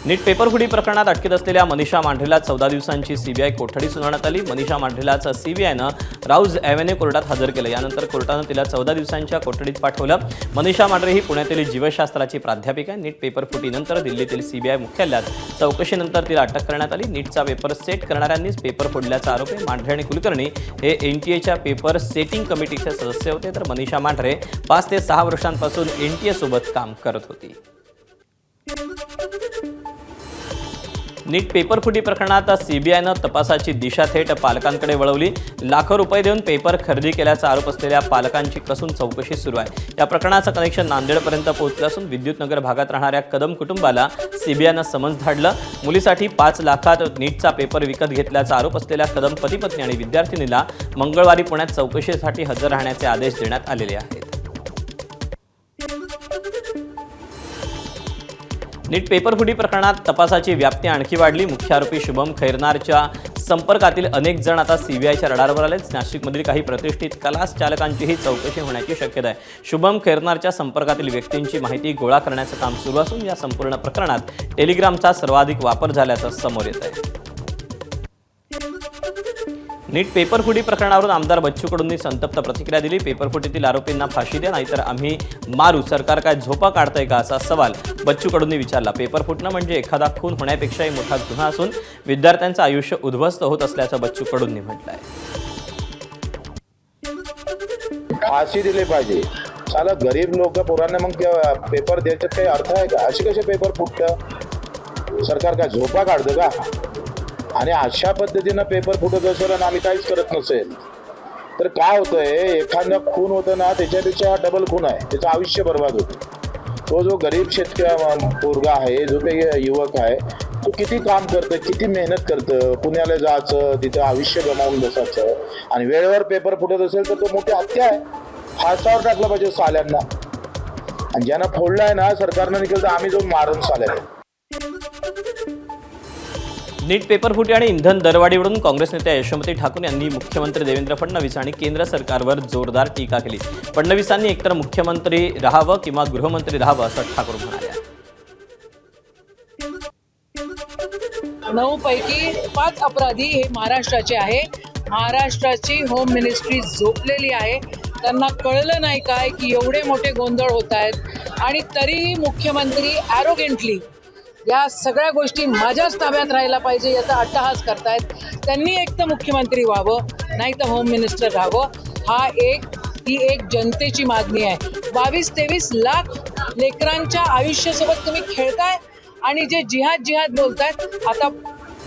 नीट पेपरफुटी प्रकरणात अटकेत असलेल्या मनीषा मांढरेला 14 दिवसांची सीबीआय कोठडी सुनावण्यात आली। मनीषा मांढरेलाच सीबीआयनं राऊज एव्हेन्यू कोर्टात हजर केलं। यानंतर कोर्टानं तिला 14 दिवसांच्या कोठडीत पाठवलं। मनीषा मांढरे ही पुण्यातील जीवशास्त्राची प्राध्यापिका आहे। नीट पेपरफुटीनंतर दिल्लीतील सीबीआय मुख्यालयात चौकशीनंतर तिला अटक करण्यात आली। नीटचा पेपर सेट करणाऱ्यांनीच पेपर फोडल्याचा आरोप आहे। मांढरे आणि कुलकर्णी हे एनटीएच्या पेपर सेटिंग कमिटीचे सदस्य होते, तर मनीषा मांढरे 5 ते 6 वर्षांपासून एनटीए सोबत काम करत होती। नीट पेपरफुटी प्रकरणात सीबीआयनं तपासाची दिशा थेट पालकांकडे वळवली। लाखो रुपये देऊन पेपर खरेदी केल्याचा आरोप असलेल्या पालकांची कसून चौकशी सुरू आहे। या प्रकरणाचं कनेक्शन नांदेडपर्यंत पोहोचलं असून विद्युतनगर भागात राहणाऱ्या कदम कुटुंबाला सीबीआयनं समन्स धाडलं। मुलीसाठी 5 लाखात नीटचा पेपर विकत घेतल्याचा आरोप असलेल्या कदम पती पत्नी आणि विद्यार्थिनीला मंगळवारी पुण्यात चौकशीसाठी हजर राहण्याचे आदेश देण्यात आलेले आहेत। नीट पेपरफुटी प्रकरणात तपासाची व्याप्ती आणखी वाढली। मुख्य आरोपी शुभम खैरनारच्या संपर्कातील अनेक जण आता सीबीआयच्या रडारवर आले। नाशिकमधील काही प्रतिष्ठित क्लास चालकांचीही चौकशी होण्याची शक्यता आहे। शुभम खैरनारच्या संपर्कातील व्यक्तींची माहिती गोळा करण्याचं काम सुरू असून या संपूर्ण प्रकरणात टेलिग्रामचा सर्वाधिक वापर झाल्याचं समोर येत आहे। नीट पेपरफुटी प्रकरणावरून आमदार बच्चू कडूंनी संतप्त प्रतिक्रिया दिली। पेपरफुटीतील आरोपींना फाशी द्या, नाहीतर आम्ही मारू, सरकार काय झोपा काढतंय का, असा सवाल बच्चू कडूंनी विचारला। पेपर फुटणं म्हणजे एखादा खून होण्यापेक्षाही मोठा गुन्हा असून विद्यार्थ्यांचं आयुष्य उद्ध्वस्त होत असल्याचं बच्चू कडूंनी म्हटलंय। फाशी दिली पाहिजे। साला गरीब लोक पोरांना मग पेपर द्यायचं काही अर्थ आहे का? असे कसे पेपर फुटतं? सरकार काय झोपा काढतं का? आणि अशा पद्धतीनं पेपर फुटत असेल आणि आम्ही काहीच करत नसेल तर काय होतंय, एखादा खून होतं ना त्याच्यापेक्षा हा डबल खून आहे, त्याचं आयुष्य बर्बाद होतं। तो जो गरीब शेतकरी पोरगा आहे, जो काही युवक आहे, तो किती काम करतं, किती मेहनत करतं, पुण्याला जायचं, तिथं आयुष्य गमावून बसायचं आणि वेळेवर पेपर फुटत असेल तर तो मोठी हत्या आहे। फासावर टाकलं पाहिजे साल्यांना, आणि ज्यांना फोडलाय ना सरकारनं निघेल तर आम्ही जाऊन मारून साल्याला। नीट पेपरफुटी आणि इंधन दरवाढीवरून काँग्रेस नेत्या यशोमती ठाकूर यांनी मुख्यमंत्री देवेंद्र फडणवीस आणि केंद्र सरकारवर जोरदार टीका केली। फडणवीसांनी एकतर मुख्यमंत्री राहावं किंवा गृहमंत्री राहावं असं ठाकूर म्हणाल्या। 9 पैकी 5 अपराधी हे महाराष्ट्राचे आहे। महाराष्ट्राची होम मिनिस्ट्री झोपलेली आहे। त्यांना कळलं नाही काय की एवढे मोठे गोंधळ होत आहेत आणि तरीही मुख्यमंत्री ॲरोगेंटली या सगळ्या गोष्टी माझ्याच ताब्यात राहायला पाहिजे याचा अट्टहास करतायत। त्यांनी एक तर मुख्यमंत्री व्हावं, नाही तर होम मिनिस्टर राहावं। ही एक जनतेची मागणी आहे। 22-23 लाख लेकरांच्या आयुष्यासोबत तुम्ही खेळताय आणि जे जिहाद बोलतायत, आता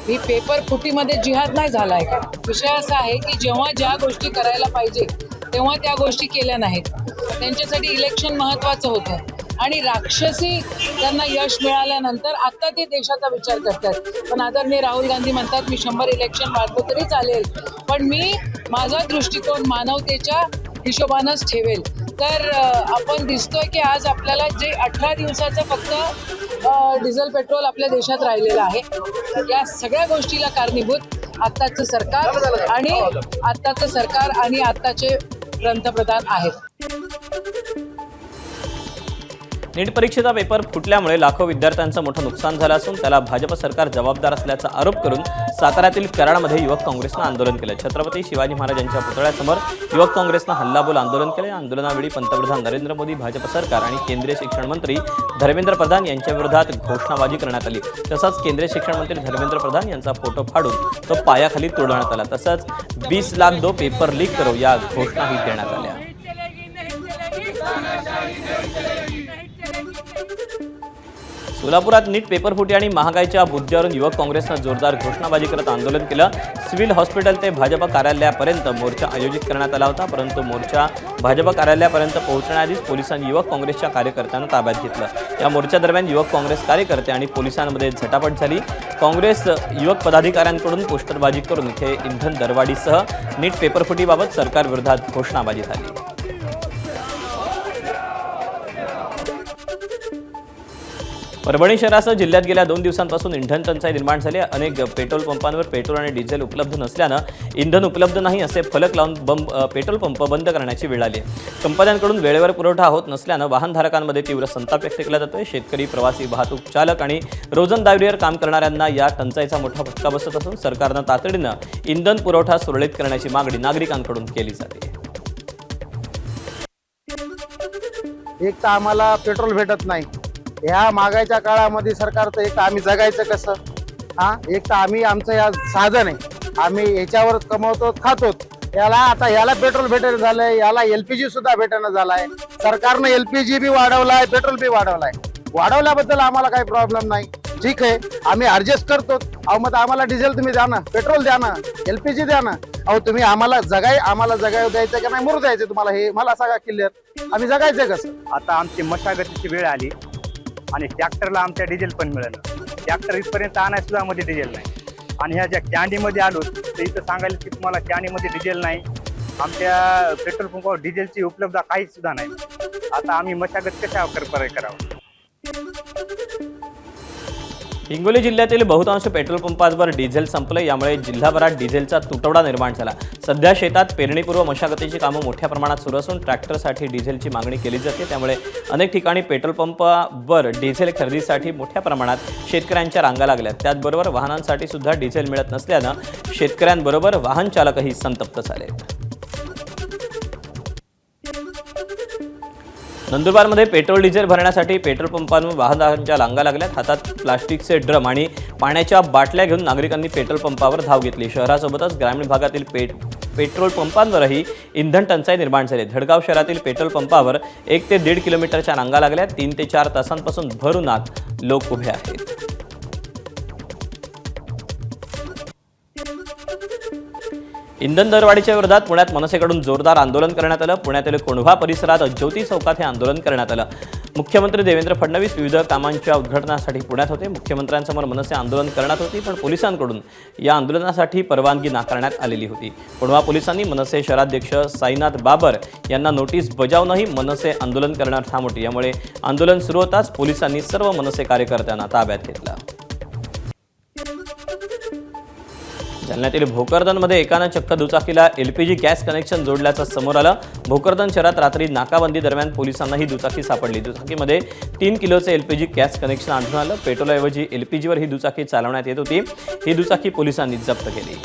ही पेपर फुटीमध्ये जिहाद नाही झाला आहे का? विषय असा आहे की जेव्हा ज्या गोष्टी करायला पाहिजे तेव्हा त्या गोष्टी केल्या नाहीत। त्यांच्यासाठी इलेक्शन महत्त्वाचं होतं आणि राक्षसी त्यांना यश मिळाल्यानंतर आता ते देशाचा विचार करतात। पण आदरणीय राहुल गांधी म्हणतात मी 100 इलेक्शन वाढलो तरी चालेल, पण मी माझा दृष्टिकोन मानवतेच्या हिशोबानंच ठेवेल। तर आपण दिसतोय की आज आपल्याला जे 18 दिवसाचं फक्त डिझेल पेट्रोल आपल्या देशात राहिलेलं आहे, या सगळ्या गोष्टीला कारणीभूत आत्ताचं सरकार आणि आत्ताचे पंतप्रधान आहेत। नीट परीक्षेचा पेपर फुटल्यामुळे लाखो विद्यार्थ्यांचं मोठं नुकसान झालं असून त्याला भाजप सरकार जबाबदार असल्याचा आरोप करून साताऱ्यातील कराडमध्ये युवक काँग्रेसनं आंदोलन केलं। छत्रपती शिवाजी महाराजांच्या पुतळ्यासमोर युवक काँग्रेसनं हल्लाबोल आंदोलन केलं। या आंदोलनावेळी पंतप्रधान नरेंद्र मोदी, भाजप सरकार आणि केंद्रीय शिक्षण मंत्री धर्मेंद्र प्रधान यांच्या विरोधात घोषणाबाजी करण्यात आली। तसंच केंद्रीय शिक्षण मंत्री धर्मेंद्र प्रधान यांचा फोटो फाडून तो पायाखाली तोडण्यात आला। तसंच 20 लाख दो पेपर लीक करो या घोषणाही देण्यात आल्या। सोलापुरात नीट पेपरफुटी आणि महागाईच्या मुद्द्यावरून युवक काँग्रेसनं जोरदार घोषणाबाजी करत आंदोलन केलं। सिव्हिल हॉस्पिटल ते भाजप कार्यालयापर्यंत मोर्चा आयोजित करण्यात आला होता, परंतु मोर्चा भाजप कार्यालयापर्यंत पोहोचण्याआधीच पोलिसांनी युवक काँग्रेसच्या कार्यकर्त्यांना ताब्यात घेतलं। या मोर्चादरम्यान युवक काँग्रेस कार्यकर्ते आणि पोलिसांमध्ये झटापट झाली। काँग्रेस युवक पदाधिकाऱ्यांकडून पोस्टरबाजी करून इथे इंधन दरवाढीसह नीट पेपरफुटीबाबत सरकारविरोधात घोषणाबाजी झाली। परभणी शहरासह जिल्ह्यात गेल्या 2 दिवसांपासून इंधन टंचाई निर्माण झाली आहे. अनेक पेट्रोल पंपांवर पेट्रोल आणि डिझेल उपलब्ध नसल्यानं इंधन उपलब्ध नाही असे फलक लावून पेट्रोल पंप बंद करण्याची वेळ आली आहे. कंपन्यांकडून वेळेवर पुरवठा होत नसल्यानं वाहनधारकांमध्ये तीव्र संताप व्यक्त केला जातोय. शेतकरी, प्रवासी, वाहतूक चालक आणि रोजंदारीवर काम करणाऱ्यांना या टंचाईचा मोठा फटका बसत असून सरकारनं तातडीनं इंधन पुरवठा सुरळीत करण्याची मागणी नागरिकांकडून केली जाते. एक तर आम्हाला पेट्रोल भेटत नाही. ह्या महागाईच्या काळामध्ये सरकारचं एक तर आम्ही जगायचं कसं? एक तर आम्ही आमचं या साधन आहे, आम्ही याच्यावरच कमवतो खातो. याला पेट्रोल भेटायला झालंय, याला LPG सुद्धा भेटणं झालाय. सरकारनं LPG बी वाढवलाय, पेट्रोल बी वाढवलाय. वाढवल्याबद्दल आम्हाला काही प्रॉब्लेम नाही, ठीक आहे, आम्ही ऍडजस्ट करतो. मग आम्हाला डिझेल तुम्ही द्या ना, पेट्रोल द्या ना, LPG द्या ना. तुम्ही आम्हाला जगाय द्यायचं का नाही, मरू द्यायचं तुम्हाला, हे मला सांगा क्लिअर. आम्ही जगायचं कसं? आता आमची मशागतीची वेळ आली आणि ट्रॅक्टरला आमच्या डिझेल पण मिळालं. ट्रॅक्टर इथपर्यंत आणायला सुद्धा मध्ये डिझेल नाही. आणि ह्या ज्या कॅन्डीमध्ये आलो तर इथं सांगायला की तुम्हाला कॅन्डीमध्ये डिझेल नाही, आमच्या पेट्रोल पंपावर डिझेलची उपलब्धता काहीच सुद्धा नाही. आता आम्ही मशागत कशा करावं? हिंगोली जिल्ह्यातील बहुतांश पेट्रोल पंपांवर डिझेल संपलं. यामुळे जिल्हाभरात डिझेलचा तुटवडा निर्माण झाला. सध्या शेतात पेरणीपूर्व मशागतीची कामं मोठ्या प्रमाणात सुरू असून ट्रॅक्टरसाठी डिझेलची मागणी केली जाते. त्यामुळे अनेक ठिकाणी पेट्रोल पंपावर डिझेल खरेदीसाठी मोठ्या प्रमाणात शेतकऱ्यांच्या रांगा लागल्या. त्याचबरोबर वाहनांसाठी सुद्धा डिझेल मिळत नसल्यानं शेतकऱ्यांबरोबर वाहन चालकही संतप्त झाले. नंदुरबारमध्ये पेट्रोल डिझेल भरण्यासाठी पेट्रोल पंपांवर वाहनांच्या रांगा लागल्यात. हातात प्लास्टिकचे ड्रम आणि पाण्याच्या बाटल्या घेऊन नागरिकांनी पेट्रोल पंपावर धाव घेतली. शहरासोबतच ग्रामीण भागातील पेट्रोल पंपांवरही इंधन टंचाई निर्माण झाली. धडगाव शहरातील पेट्रोल पंपावर 1 ते 1.5 किलोमीटरच्या रांगा लागल्या. 3 ते 4 तासांपासून भरूनात लोक उभे आहेत. इंधन दरवाढीच्या विरोधात पुण्यात मनसेकडून जोरदार आंदोलन करण्यात आलं. पुण्यातील कोंढवा परिसरात ज्योती चौकात हे आंदोलन करण्यात आलं. मुख्यमंत्री देवेंद्र फडणवीस विविध कामांच्या उद्घाटनासाठी पुण्यात होते. मुख्यमंत्र्यांसमोर मनसे आंदोलन करण्यात होती, पण पोलिसांकडून या आंदोलनासाठी परवानगी नाकारण्यात आलेली होती. कोंढवा पोलिसांनी मनसे शहराध्यक्ष साईनाथ बाबर यांना नोटीस बजावूनही मनसे आंदोलन करण्यास थांबवली. यामुळे आंदोलन सुरू होताच पोलिसांनी सर्व मनसे कार्यकर्त्यांना ताब्यात घेतलं. जालन्यातील भोकरदनमध्ये एकानं चक्क दुचाकीला LPG गॅस कनेक्शन जोडल्याचं समोर आलं. भोकरदन शहरात रात्री नाकाबंदी दरम्यान पोलिसांना ही दुचाकी सापडली. दुचाकीमध्ये 3 किलोचे LPG गॅस कनेक्शन आढळून आलं. पेट्रोलऐवजी LPGवर ही दुचाकी चालवण्यात येत होती. ही दुचाकी पोलिसांनी जप्त केली.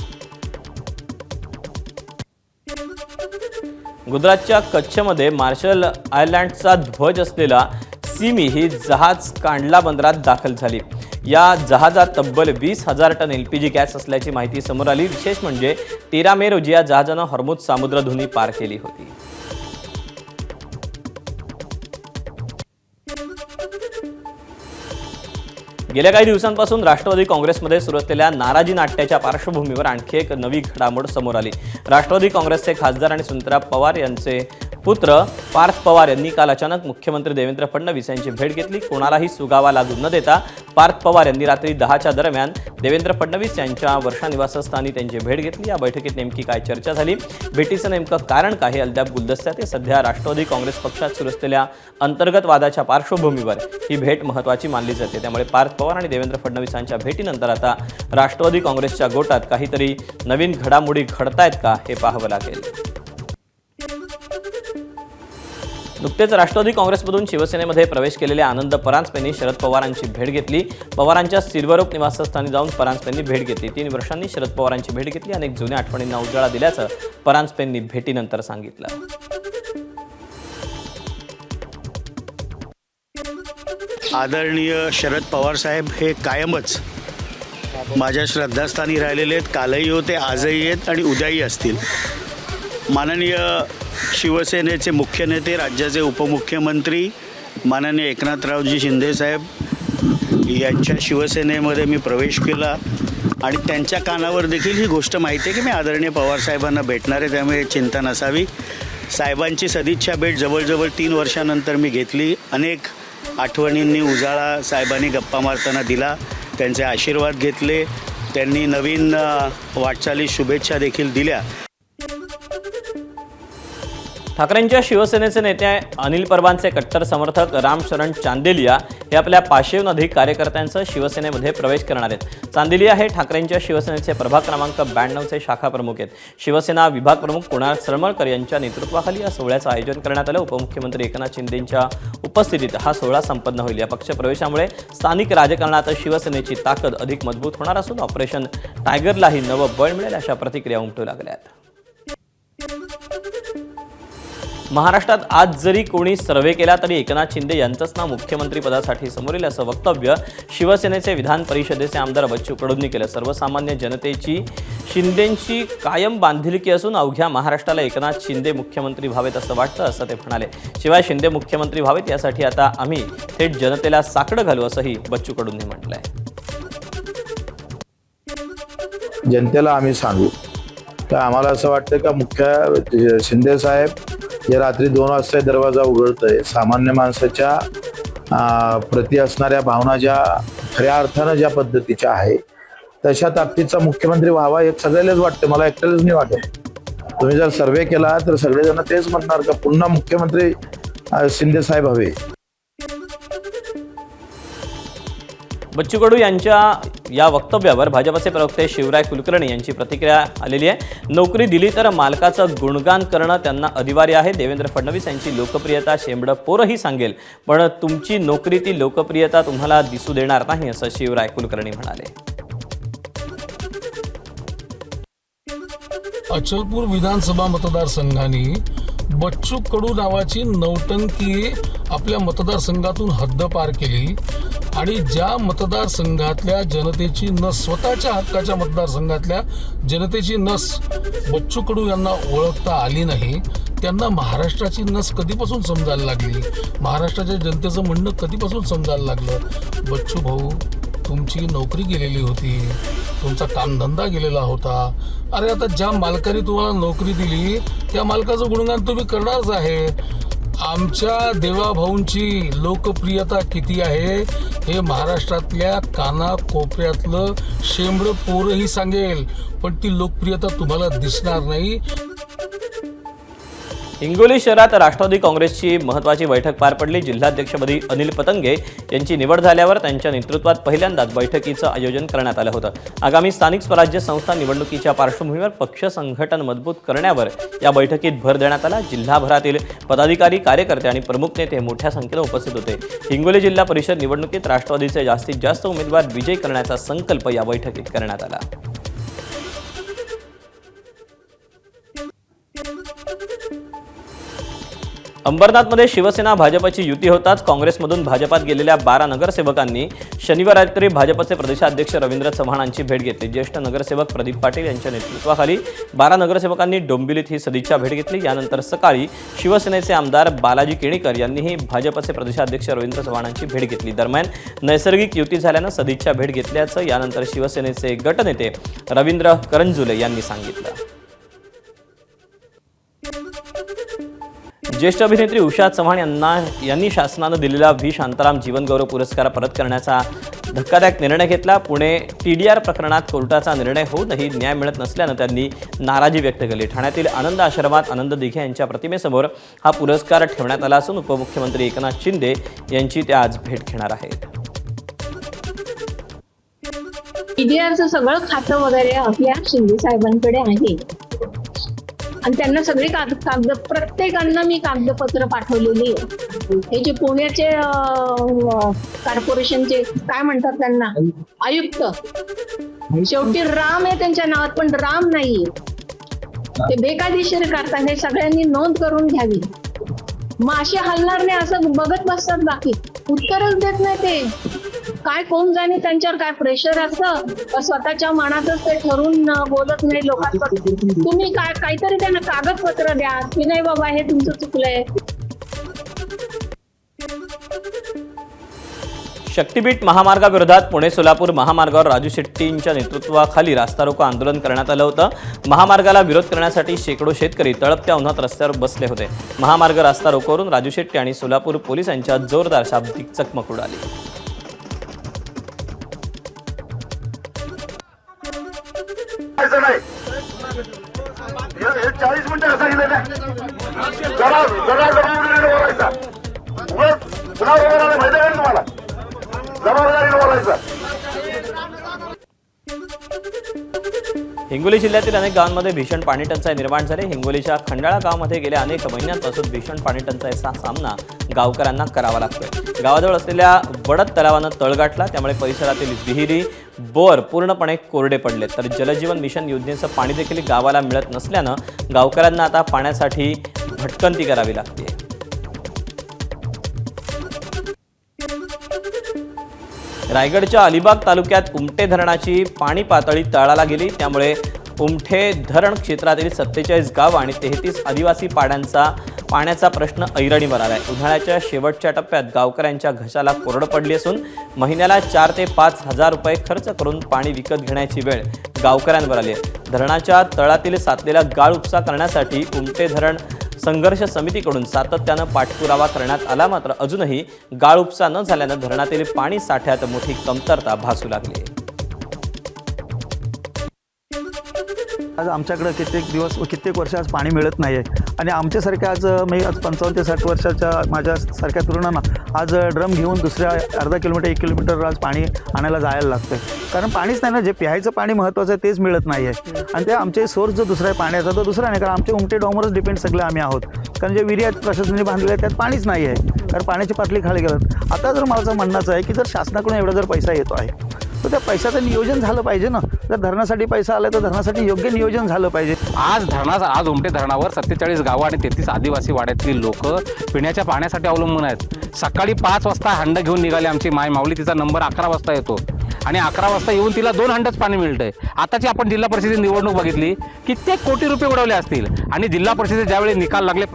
गुजरातच्या कच्छमध्ये मार्शल आयलँडचा ध्वज असलेला सिमी ही जहाज कांडला बंदरात दाखल झाली. या जहाजात तब्बल 20,000 टन LPG गॅस असल्याची माहिती समोर आली. विशेष म्हणजे 13 मे रोजी या जहाजानं हॉर्मुझ सामुद्रधुनी पार केली होती. गेल्या काही दिवसांपासून राष्ट्रवादी काँग्रेसमध्ये सुरू असलेल्या नाराजी नाट्याच्या पार्श्वभूमीवर आणखी एक नवी घडामोड समोर आली. राष्ट्रवादी काँग्रेसचे खासदार आणि सुनीलराव पवार यांचे पुत्र पार्थ पवार यांनी काल अचानक मुख्यमंत्री देवेंद्र फडणवीस यांची भेट घेतली. कोणालाही सुगावा लागू न देता पार्थ पवार यांनी रात्री 10च्या दरम्यान देवेंद्र फडणवीस यांच्या वर्षा निवासस्थानी त्यांची भेट घेतली. या बैठकीत नेमकी काय चर्चा झाली, भेटीचं नेमकं कारण काय हे अद्याप गुलदस्त्यात आहे. सध्या राष्ट्रवादी काँग्रेस पक्षात सुरू असलेल्या अंतर्गत वादाच्या पार्श्वभूमीवर ही भेट महत्त्वाची मानली जाते. त्यामुळे पार्थ पवार आणि देवेंद्र फडणवीसांच्या भेटीनंतर आता राष्ट्रवादी काँग्रेसच्या गोटात काहीतरी नवीन घडामोडी घडतायत का हे पाहावं लागेल. नुकतेच राष्ट्रवादी काँग्रेसमधून शिवसेनेमध्ये प्रवेश केलेल्या आनंद परांजपेंनी शरद पवारांची भेट घेतली. पवारांच्या सिल्वर ओक निवासस्थानी जाऊन परांजपेंनी भेट घेतली. 3 वर्षांनी शरद पवारांची भेट घेतली. अनेक जुन्या आठवणींना उजाळा दिल्याचं परांजपेंनी भेटीनंतर सांगितलं. आदरणीय शरद पवार साहेब हे कायमच माझ्या श्रद्धास्थानी राहिलेले आहेत. कालही होते, आजही आहेत आणि उद्याही असतील. माननीय शिवसेनेचे मुख्य नेते, राज्याचे उपमुख्यमंत्री माननीय एकनाथरावजी शिंदे साहेब यांच्या शिवसेनेमध्ये मी प्रवेश केला आणि त्यांच्या कानावर देखील ही गोष्ट माहिती आहे की मी आदरणीय पवारसाहेबांना भेटणार आहे, त्यामुळे चिंता नसावी. साहेबांची सदिच्छा भेट जवळजवळ 3 वर्षानंतर मी घेतली. अनेक आठवणींनी उजाळा साहेबांनी गप्पा मारताना दिला, त्यांचे आशीर्वाद घेतले, त्यांनी नवीन वाटचाली शुभेच्छा देखील दिल्या. ठाकरेंच्या शिवसेनेचे नेते अनिल परबांचे कट्टर समर्थक राम शरण चांदेलिया हे आपल्या 500हून अधिक कार्यकर्त्यांसह शिवसेनेमध्ये प्रवेश करणार आहेत. चांदेलिया हे ठाकरेंच्या शिवसेनेचे प्रभाग क्रमांक 92चे शाखा प्रमुख आहेत. शिवसेना विभाग प्रमुख कुणाल सरमळकर यांच्या नेतृत्वाखाली या सोहळ्याचं आयोजन करण्यात आलं. उपमुख्यमंत्री एकनाथ शिंदेंच्या उपस्थितीत हा सोहळा संपन्न होईल. या पक्षप्रवेशामुळे स्थानिक राजकारणात शिवसेनेची ताकद अधिक मजबूत होणार असून ऑपरेशन टायगरलाही नवं बळ मिळेल अशा प्रतिक्रिया उमटू लागल्या आहेत. महाराष्ट्रात आज जरी कोणी सर्व्हे केला तरी एकनाथ शिंदे यांचंच नाव मुख्यमंत्री पदासाठी समोर येईल असं वक्तव्य शिवसेनेचे विधान परिषदेचे आमदार बच्चू कडूंनी केलं. सर्वसामान्य जनतेची शिंदेंची कायम बांधिलकी असून अवघ्या महाराष्ट्राला एकनाथ शिंदे मुख्यमंत्री व्हावेत असं वाटतं असं ते म्हणाले. शिवाय शिंदे मुख्यमंत्री व्हावेत यासाठी आता आम्ही थेट जनतेला साकडं घालू असंही बच्चू कडूंनी म्हटलंय. जनतेला आम्ही सांगू का आम्हाला असं वाटतं का मुख्य शिंदे साहेब जे रात्री 2 वाजता दरवाजा उघडतंय, सामान्य माणसाच्या प्रति असणाऱ्या भावना ज्या खऱ्या अर्थानं ज्या पद्धतीच्या आहे तशा ताकदीचा मुख्यमंत्री व्हावा हे सगळ्यालाच वाटतं. मला एकट्यालाच नाही वाटत. तुम्ही जर सर्वे केला तर सगळेजण तेच म्हणणार का पुन्हा मुख्यमंत्री शिंदे साहेब हवे. बच्चू कडू यांच्या या वक्तव्यावर भाजपचे प्रवक्ते शिवराय कुलकर्णी यांची प्रतिक्रिया आलेली आहे. नोकरी दिली तर मालकाचं गुणगान करणं त्यांना अनिवार्य आहे. देवेंद्र फडणवीस यांची लोकप्रियता शेंबडं पोरही सांगेल, पण तुमची नोकरी ती लोकप्रियता तुम्हाला दिसू देणार नाही असं शिवराय कुलकर्णी म्हणाले. अचलपूर विधानसभा मतदारसंघाने बच्चू कडू नावाची नौटंकी आपल्या मतदारसंघातून हद्दपार केली आणि ज्या मतदारसंघातल्या जनतेची नस, स्वतःच्या हक्काच्या मतदारसंघातल्या जनतेची नस बच्चू कडू यांना ओळखता आली नाही, त्यांना महाराष्ट्राची नस कधीपासून समजायला लागली, महाराष्ट्राच्या जनतेचं म्हणणं कधीपासून समजायला लागलं. बच्चू भाऊ, तुमची नोकरी गेलेली होती, तुमचा कामधंदा गेलेला होता. अरे आता ज्या मालकाने तुम्हाला नोकरी दिली त्या मालकाचं गुणगान तुम्ही करणारच आहे. आमच्या देवाभाऊंची लोकप्रियता किती आहे हे महाराष्ट्रातल्या कानाकोपऱ्यातलं शेंबडं पोरही सांगेल, पण ती लोकप्रियता तुम्हाला दिसणार नाही. हिंगोली शहरात राष्ट्रवादी काँग्रेसची महत्त्वाची बैठक पार पडली. जिल्हाध्यक्षपदी अनिल पतंगे यांची निवड झाल्यावर त्यांच्या नेतृत्वात पहिल्यांदाच बैठकीचं आयोजन करण्यात आलं होतं. आगामी स्थानिक स्वराज्य संस्था निवडणुकीच्या पार्श्वभूमीवर पक्ष संघटन मजबूत करण्यावर या बैठकीत भर देण्यात आला. जिल्हाभरातील पदाधिकारी, कार्यकर्ते आणि प्रमुख नेते मोठ्या संख्येनं उपस्थित होते. हिंगोली जिल्हा परिषद निवडणुकीत राष्ट्रवादीचे जास्तीत जास्त उमेदवार विजयी करण्याचा संकल्प या बैठकीत करण्यात आला. अंबरनाथमध्ये शिवसेना भाजपची युती होताच काँग्रेसमधून भाजपात गेलेल्या 12 नगरसेवकांनी शनिवार रात्री भाजपचे प्रदेशाध्यक्ष रवींद्र चव्हाणांची भेट घेतली. ज्येष्ठ नगरसेवक प्रदीप पाटील यांच्या नेतृत्वाखाली 12 नगरसेवकांनी डोंबिवलीत ही सदिच्छा भेट घेतली. यानंतर सकाळी शिवसेनेचे आमदार बालाजी केणीकर यांनीही भाजपचे प्रदेशाध्यक्ष रवींद्र चव्हाणांची भेट घेतली. दरम्यान नैसर्गिक युती झाल्यानं सदिच्छा भेट घेतल्याचं यानंतर शिवसेनेचे गटनेते रवींद्र करंजुले यांनी सांगितलं. ज्येष्ठ अभिनेत्री उषा चव्हाण यांनी शासनानं दिलेला व्ही शांताराम जीवनगौरव पुरस्कार परत करण्याचा धक्कादायक निर्णय घेतला. पुणे TDR प्रकरणात कोर्टाचा निर्णय होऊनही न्याय मिळत नसल्यानं त्यांनी नाराजी व्यक्त केली. ठाण्यातील आनंद आश्रमात आनंद दिघे यांच्या प्रतिमेसमोर हा पुरस्कार ठेवण्यात आला असून उपमुख्यमंत्री एकनाथ शिंदे यांची ते आज भेट घेणार आहेत. TDRचं सगळं खातं वगैरे आपल्या शिंदे साहेबांकडे आहे आणि त्यांना सगळी कागद प्रत्येकांना मी कागदपत्र पाठवलेली आहे. हे जे पुण्याचे कॉर्पोरेशनचे काय म्हणतात त्यांना आयुक्त, शेवटी राम आहे त्यांच्या नावात पण राम नाहीये, ते बेकायदेशीर करतात. हे सगळ्यांनी नोंद करून घ्यावी. मग असे हलणार नाही असं बघत बसतात, बाकी उत्तरच देत नाही. ते काय कोण जाणे त्यांच्यावर काय प्रेशर असतं, स्वतःच्या मनातच ते ठरून बोलत नाही लोकांवर. तुम्ही काहीतरी त्यांना कागदपत्र द्या की नाही बाबा हे तुमचं चुकलंय. शक्तीपीठ महामार्गाविरोधात पुणे सोलापूर महामार्गावर राजू शेट्टींच्या नेतृत्वाखाली रास्ता रोको आंदोलन करण्यात आलं होतं. महामार्गाला विरोध करण्यासाठी शेकडो शेतकरी तळपत्या उन्हात रस्त्यावर बसले होते. महामार्ग रास्ता रोकोवरून राजू शेट्टी आणि सोलापूर पोलिसांच्यात जोरदार शाब्दिक चकमक उडाली. नाही 40 मिनिटं सांगितलं जरा जबाबदारीने बोलायचा. पुन्हा माहिती आहे तुम्हाला, जबाबदारीने बोलायचं. हिंगोली जिल्ह्यातील अनेक गावांमध्ये भीषण पाणी टंचाई निर्माण झाली. हिंगोलीच्या खंडाळा गावामध्ये गेल्या अनेक महिन्यांपासून भीषण पाणी टंचाईचा सामना गावकऱ्यांना करावा लागतोय. गावाजवळ असलेल्या वडद तलावानं तळ गाठला, त्यामुळे परिसरातील विहिरी, बोर पूर्णपणे कोरडे पडले. तर जलजीवन मिशन योजनेचं पाणी देखील गावाला मिळत नसल्यानं गावकऱ्यांना आता पाण्यासाठी भटकंती करावी लागते. रायगडच्या अलिबाग तालुक्यात उमटे धरणाची पाणी पातळी तळाला गेली, त्यामुळे उमटे धरण क्षेत्रातील 47 गावं आणि 33 आदिवासी पाण्याचा प्रश्न ऐरणीवर आलाय. उन्हाळ्याच्या शेवटच्या टप्प्यात गावकऱ्यांच्या घशाला कोरड पडली असून महिन्याला 4 ते 5 हजार रुपये खर्च करून पाणी विकत घेण्याची वेळ गावकऱ्यांवर आली आहे. धरणाच्या तळातील साचलेला गाळ उपसा करण्यासाठी उमटे धरण संघर्ष समितीकडून सातत्यानं पाठपुरावा करण्यात आला, मात्र अजूनही गाळ उपसा न झाल्यानं धरणातील पाणी साठ्यात मोठी कमतरता भासू लागली. आज आमच्याकडे कित्येक वर्ष आज पाणी मिळत नाही आहे आणि आमच्यासारख्या आज 55 ते 60 वर्षाच्या माझ्यासारख्या तरुणांना आज ड्रम घेऊन दुसऱ्या अर्धा किलोमीटर 1 किलोमीटर आज पाणी आणायला जायला लागतं. कारण पाणीच नाही ना, जे प्यायचं पाणी महत्त्वाचं आहे तेच मिळत नाही आहे. आणि ते आमचे सोर्स जो दुसरा आहे पाण्याचा तो दुसरा नाही, कारण आमचे उमटे डॉमवरच डिपेंड सगळे आम्ही आहोत. कारण जे विहिरी प्रशासनाने बांधलेले आहेत त्यात पाणीच नाही आहे, कारण पाण्याची पातळी खाली गेलं. आता जर माझं म्हणणंच आहे की जर शासनाकडून एवढा जर पैसा येतो आहे तर त्या पैशाचं नियोजन झालं पाहिजे ना. जर धरणासाठी पैसा आला तर धरणासाठी योग्य नियोजन झालं पाहिजे. आज उमटे धरणावर 47 गावं आणि 33 आदिवासी वाड्यातील लोक पिण्याच्या पाण्यासाठी अवलंबून आहेत. सकाळी 5 वाजता हंड घेऊन निघाली आमची माय माऊली, तिचा नंबर 11 वाजता येतो आणि 11 वाजता येऊन तिला 2 हंडच पाणी मिळतंय. आताची आपण जिल्हा परिषदेची निवडणूक बघितली, कित्येक कोटी रुपये उडवले असतील आणि जिल्हा परिषदेचे ज्यावेळी निकाल लागले.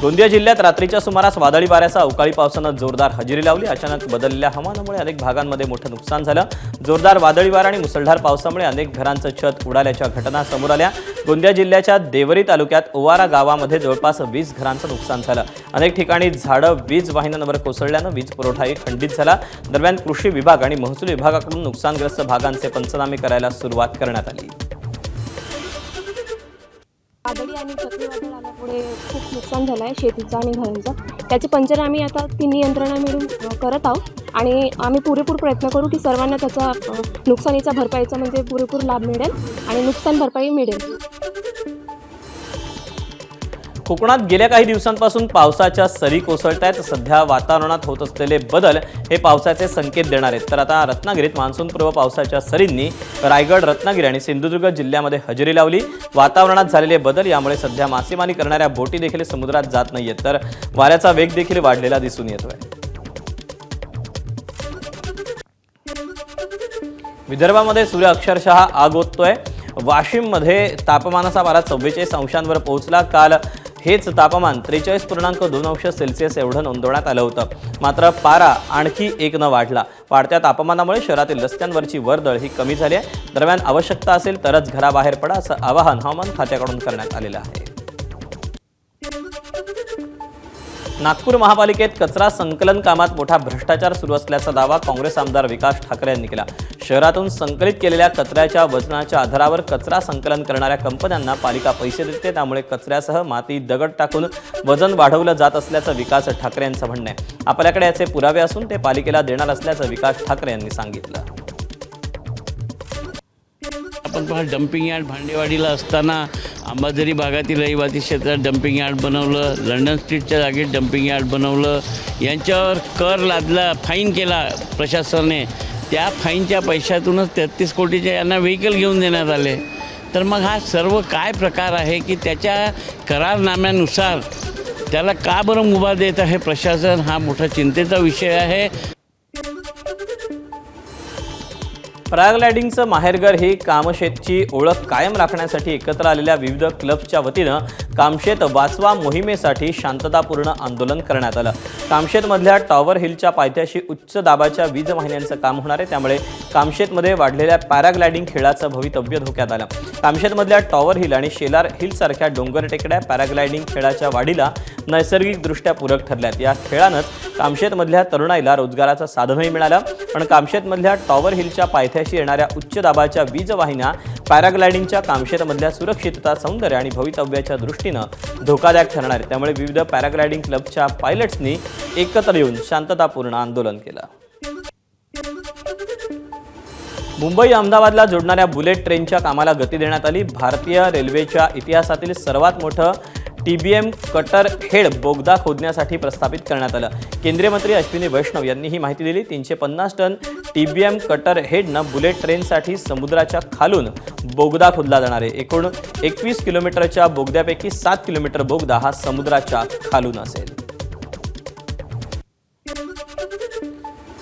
गोंदिया जिल्ह्यात रात्रीच्या सुमारास वादळी वाऱ्यासह अवकाळी पावसानं जोरदार हजेरी लावली. अचानक बदललेल्या हवामानामुळे अनेक भागांमध्ये मोठं नुकसान झालं. जोरदार वादळी वारा आणि मुसळधार पावसामुळे अनेक घरांचं छत उडाल्याच्या घटना समोर आल्या. गोंदिया जिल्ह्याच्या देवरी तालुक्यात ओवारा गावामध्ये जवळपास 20 घरांचं नुकसान झालं. अनेक ठिकाणी झाडं वीज वाहिन्यांवर कोसळल्यानं वीज पुरवठाही खंडित झाला. दरम्यान कृषी विभाग आणि महसूल विभागाकडून नुकसानग्रस्त भागांचे पंचनामे करायला सुरुवात करण्यात आली. वादळी आणि चक्रीवादळ आल्यामुळे खूप नुकसान झालं आहे शेतीचं आणि घरांचं. त्याचे पंचनामे आम्ही आता 3 यंत्रणा मिळून करत आहोत आणि आम्ही पुरेपूर प्रयत्न करू की सर्वांना त्याचा नुकसानीचा भरपाईचा म्हणजे पुरेपूर लाभ मिळेल आणि नुकसान भरपाई मिळेल. कोकणात गेल्या काही दिवसांपासून पावसाच्या सरी कोसळत आहेत. सध्या वातावरणात होत असलेले बदल हे पावसाचे संकेत देणार आहेत. तर आता रत्नागिरीत मान्सूनपूर्व पावसाच्या सरींनी रायगड, रत्नागिरी आणि सिंधुदुर्ग जिल्ह्यामध्ये हजेरी लावली. वातावरणात झालेले बदल यामुळे सध्या मासेमारी करणाऱ्या बोटी देखील समुद्रात जात नाहीयेत, तर वाऱ्याचा वेग देखील वाढलेला दिसून येतोय. विदर्भामध्ये सूर्य अक्षरशः आग ओततोय. वाशिममध्ये तापमानाचा पारा 44 अंशांवर पोहोचला. काल हेच तापमान 43.2 एवढं नोंदवण्यात आलं होतं. मात्र पारा आणखी 1 वाढला. वाढत्या तापमानामुळे शहरातील रस्त्यांवरची वर्दळ ही कमी झाली आहे. दरम्यान आवश्यकता असेल तरच घराबाहेर पडा असं आवाहन हवामान खात्याकडून करण्यात आलेलं आहे. नागपूर महापालिकेत कचरा संकलन कामात मोठा भ्रष्टाचार सुरू असल्याचा दावा काँग्रेस आमदार विकास ठाकरे यांनी केला. शहरातून संकलित केलेल्या कचऱ्याच्या वजनाच्या आधारावर कचरा संकलन करणाऱ्या कंपन्यांना पालिका पैसे देते, त्यामुळे कचऱ्यासह माती, दगड टाकून वजन वाढवलं जात असल्याचं विकास ठाकरे यांचं म्हणणं आहे. आपल्याकडे याचे पुरावे असून ते पालिकेला देणार असल्याचं विकास ठाकरे यांनी सांगितलं. आपण पहा, डम्पिंग यार्ड भांडेवाडीला असताना अंबाझरी भागातील रहिवासी क्षेत्रात डम्पिंग यार्ड बनवलं, लंडन स्ट्रीटच्या जागेत डम्पिंग यार्ड बनवलं, यांच्यावर कर लादला, फाईन केला प्रशासनाने. त्या फाईनच्या पैशातूनच 33 कोटीच्या यांना व्हेकल घेऊन देण्यात आले. तर मग हा सर्व काय प्रकार आहे की त्याच्या करारनाम्यानुसार त्याला का बरं मुभा देत आहे प्रशासन, हा मोठा चिंतेचा विषय आहे. पॅराग्लायडिंगचं माहेरघर ही कामशेतची ओळख कायम राखण्यासाठी एकत्र आलेल्या विविध क्लब्सच्या वतीनं कामशेत वाचवा मोहिमेसाठी शांततापूर्ण आंदोलन करण्यात आलं. कामशेतमधल्या टॉवर हिलच्या पायथ्याशी उच्च दाबाच्या वीज वाहिन्यांचं काम होणार आहे, त्यामुळे कामशेतमध्ये वाढलेल्या पॅराग्लायडिंग खेळाचं भवितव्य धोक्यात आलं. कामशेतमधल्या टॉवर हिल आणि शेलार हिलसारख्या डोंगर टेकड्या पॅराग्लायडिंग खेळाच्या वाढीला नैसर्गिकदृष्ट्या पूरक ठरल्यात. या खेळानंच कामशेतमधल्या तरुणाईला रोजगाराचं साधनही मिळालं. पण कामशेतमधल्या टॉवर हिलच्या पायथ्याशी येणाऱ्या उच्च दाबाच्या वीज वाहिन्या पॅराग्लायडिंगच्या कामशेतमधल्या सुरक्षितता, सौंदर्य आणि भवितव्याच्या दृष्टीनं धोकादायक ठरणार आहे. त्यामुळे विविध पॅराग्लायडिंग क्लबच्या पायलट्सनी एकत्र येऊन शांततापूर्ण आंदोलन केलं. मुंबई अहमदाबादला जोडणाऱ्या बुलेट ट्रेनच्या कामाला गती देण्यात आली. भारतीय रेल्वेच्या इतिहासातील सर्वात मोठं TBM कटर हेड बोगदा खोदण्यासाठी प्रस्थापित करण्यात आलं. केंद्रीय मंत्री अश्विनी वैष्णव यांनी ही माहिती दिली. 350 टन TBM कटर हेडनं बुलेट ट्रेनसाठी समुद्राच्या खालून बोगदा खोदला जाणार आहे. एकूण 21 किलोमीटरच्या बोगद्यापैकी 7 किलोमीटर बोगदा हा समुद्राच्या खालून असेल.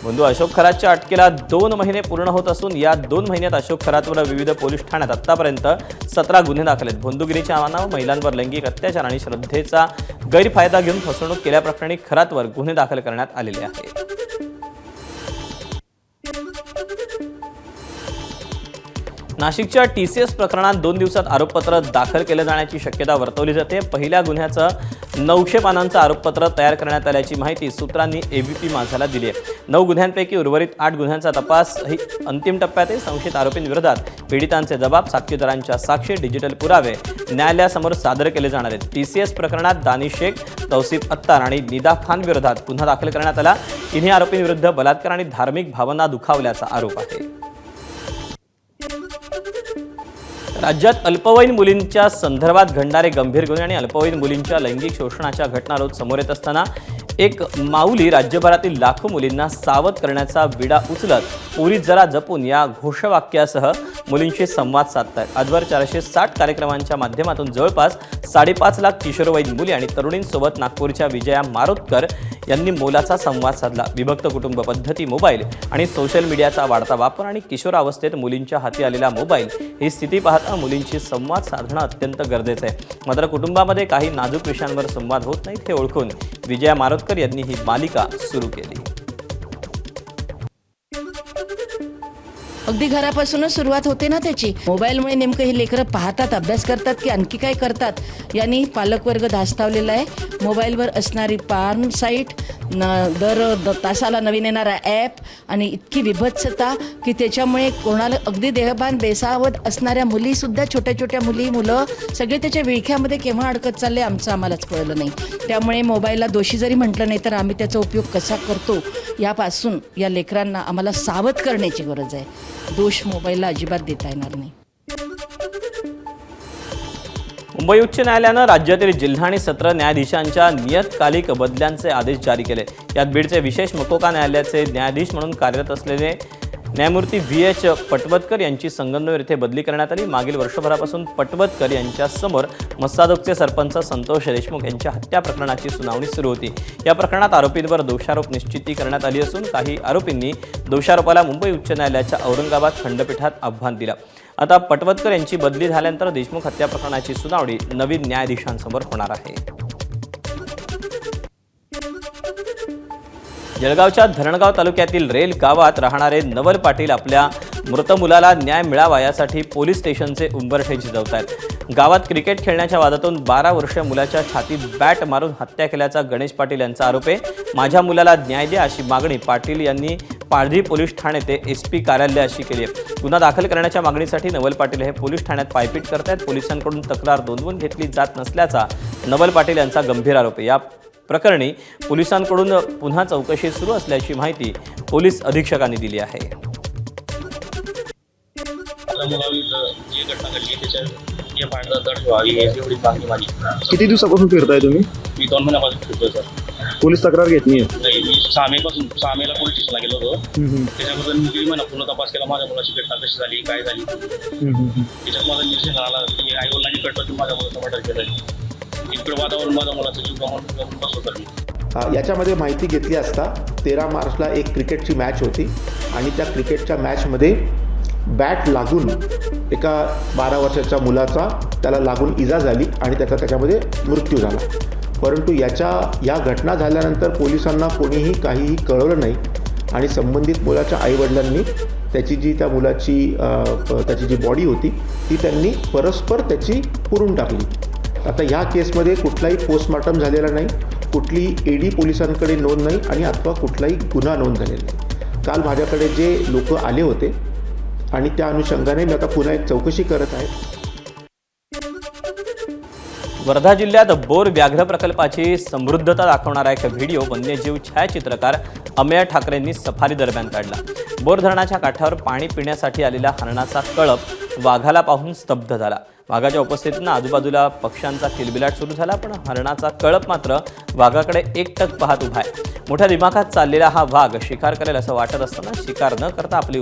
बंधू अशोक खरातच्या अटकेला 2 महिने पूर्ण होत असून या 2 महिन्यात अशोक खरातवर विविध पोलीस ठाण्यात आतापर्यंत 17 गुन्हे दाखल आहेत. बंदुगिरीच्या नावानं महिलांवर लैंगिक अत्याचार आणि श्रद्धेचा गैरफायदा घेऊन फसवणूक केल्याप्रकरणी खरातवर गुन्हे दाखल करण्यात आलेले आहेत. नाशिकच्या TCS प्रकरणात 2 दिवसात आरोपपत्र दाखल केलं जाण्याची शक्यता वर्तवली जाते. पहिल्या गुन्ह्याचं 900 पानांचं आरोपपत्र तयार करण्यात आल्याची माहिती सूत्रांनी ABP माझाला दिली आहे. 9 गुन्ह्यांपैकी उर्वरित 8 गुन्ह्यांचा तपास अंतिम टप्प्यात आहे. संशयित आरोपींविरोधात पीडितांचे जबाब, साक्षीदारांच्या साक्षी, डिजिटल पुरावे न्यायालयासमोर सादर केले जाणार आहेत. TCS प्रकरणात दानिश शेख, तौसिफ अत्तार आणि निदा खान विरोधात गुन्हा दाखल करण्यात आला. तिन्ही आरोपींविरुद्ध बलात्कार आणि धार्मिक भावना दुखावल्याचा आरोप आहे. राज्यात अल्पवयीन मुलींच्या संदर्भात घडणारे गंभीर गुन्हे आणि अल्पवयीन मुलींच्या लैंगिक शोषणाच्या घटना रोज समोर येत असताना एक माऊली राज्यभरातील लाखो मुलींना सावध करण्याचा विडा उचलत पोलीस जरा जपून या घोषवाक्यासह मुलींशी संवाद साधतात. आजवर 460 कार्यक्रमांच्या माध्यमातून जवळपास 5.5 लाख किशोरवयीन मुली आणि तरुणींसोबत नागपूरच्या विजया मारोतकर यांनी मोलाचा संवाद साधला. विभक्त कुटुंब पद्धती, मोबाईल आणि सोशल मीडियाचा वाढता वापर आणि किशोरावस्थेत मुलींच्या हाती आलेला मोबाईल ही स्थिती पाहता मुलींशी संवाद साधणं अत्यंत गरजेचं आहे. मात्र कुटुंबामध्ये काही नाजूक विषयांवर संवाद होत नाहीत हे ओळखून विजया मारोतकर यांनी ही मालिका सुरू केली. अगदी घरापासूनच सुरुवात होते ना त्याची. मोबाईलमुळे नेमकं हे लेकरं पाहतात, अभ्यास करतात की आणखी काय करतात यांनी पालकवर्ग धास्तावलेला आहे. मोबाईलवर असणारी पार्न साईट, दर तासाला नवीन येणारा ॲप आणि इतकी विभत्सता की त्याच्यामुळे कोणाला अगदी देहभान बेसावत असणाऱ्या मुलीसुद्धा, छोट्या छोट्या मुलं सगळे त्याच्या विळख्यामध्ये केव्हा अडकत चालले आम्हालाच कळलं नाही. त्यामुळे मोबाईलला दोषी जरी म्हटलं नाही तर आम्ही त्याचा उपयोग कसा करतो यापासून या लेकरांना आम्हाला सावध करण्याची गरज आहे. दोष मोबाईलला अजिबात देता येणार नाही. मुंबई उच्च न्यायालयानं राज्यातील जिल्हा आणि सत्र न्यायाधीशांच्या नियतकालिक बदल्यांचे आदेश जारी केले. यात बीडचे विशेष मकोका न्यायालयाचे न्यायाधीश म्हणून कार्यरत असलेले न्यायमूर्ती VH पटवदकर यांची संगमनेर येथे बदली करण्यात आली. मागील वर्षभरापासून पटवदकर यांच्या समोर मस्सादोगचे सरपंच संतोष देशमुख यांच्या हत्या प्रकरणाची सुनावणी सुरू होती. या प्रकरणात आरोपींवर दोषारोप निश्चिती करण्यात आली असून काही आरोपींनी दोषारोपाला मुंबई उच्च न्यायालयाच्या औरंगाबाद खंडपीठात आव्हान दिलं. आता पटवदकर यांची बदली झाल्यानंतर देशमुख हत्या प्रकरणाची सुनावणी नवीन न्यायाधीशांसमोर होणार आहे. जळगावच्या धरणगाव तालुक्यातील रेल गावात राहणारे नवल पाटील आपल्या मृत मुलाला न्याय मिळावा यासाठी पोलीस स्टेशनचे उंबरठे झिजवत आहेत. गावात क्रिकेट खेळण्याच्या वादातून 12 वर्षीय मुलाच्या छातीत बॅट मारून हत्या केल्याचा गणेश पाटील यांचा आरोप आहे. माझ्या मुलाला न्याय द्या अशी मागणी पाटील यांनी पाळधी पोलीस ठाणे ते SP कार्यालयाशी केली आहे. गुन्हा दाखल करण्याच्या मागणीसाठी नवल पाटील हे पोलीस ठाण्यात पायपीट करतायत. पोलिसांकडून तक्रार नोंदवून घेतली जात नसल्याचा नवल पाटील यांचा गंभीर आरोप आहे. या प्रकरणी पोलिसांकडून पुन्हा चौकशी सुरू असल्याची माहिती पोलीस अधीक्षकांनी दिली आहे. किती दिवसापासून फिरताय तुम्ही? मी 2 महिन्यापासून फिरतोय सर. पोलीस तक्रार घेतली आहे? नाही, मी 6 मेला पोलीस स्टेशनला गेलो होतो. त्याच्याबद्दल मी 1 महिना पूर्ण तपास केला. माझ्या मुलाची घटना कशी झाली, काय झाली, त्याच्यात माझा निर्णय झाला की आई वडिलांनी कळलं की माझ्या मुलाचं मर्डर केलं. इकडे वातावरण माझ्या मुलाचं जीव गमावून बसलो सर मी. याच्यामध्ये माहिती घेतली असता 13 मार्चला एक क्रिकेटची मॅच होती आणि त्या क्रिकेटच्या मॅचमध्ये बॅट लागून एका 12 वर्षाच्या मुलाचा त्याला लागून इजा झाली आणि त्याच्यामध्ये मृत्यू झाला. परंतु या घटना झाल्यानंतर पोलिसांना कोणीही काहीही कळवलं नाही आणि संबंधित मुलाच्या आईवडिलांनी त्याची जी बॉडी होती ती त्यांनी परस्पर त्याची पुरून टाकली. आता ह्या केसमध्ये कुठलाही पोस्टमॉर्टम झालेला नाही, कुठली ED पोलिसांकडे नोंद नाही आणि अथवा कुठलाही गुन्हा नोंद झालेला नाही. काल माझ्याकडे जे लोक आले होते आणि त्या अनुषंगाने मी आता पुन्हा एक चौकशी करत आहे. वर्धा जिल्ह्यात बोर व्याघ्र प्रकल्पाची समृद्धता दाखवणारा एक व्हिडिओ वन्यजीव छायाचित्रकार अमेय ठाकरेंनी सफारी दरम्यान काढला. बोर धरणाच्या काठावर पाणी पिण्यासाठी आलेला हरणाचा कळप वाघाला पाहून स्तब्ध झाला. वाघाच्या उपस्थितीनं आजूबाजूला पक्ष्यांचा किलबिलाट सुरू झाला, पण हरणाचा कळप मात्र वाघाकडे एकटक पाहत उभा आहे. मोठ्या दिमाखात चाललेला हा वाघ शिकार करेल असं वाटत असताना शिकार न करता आपली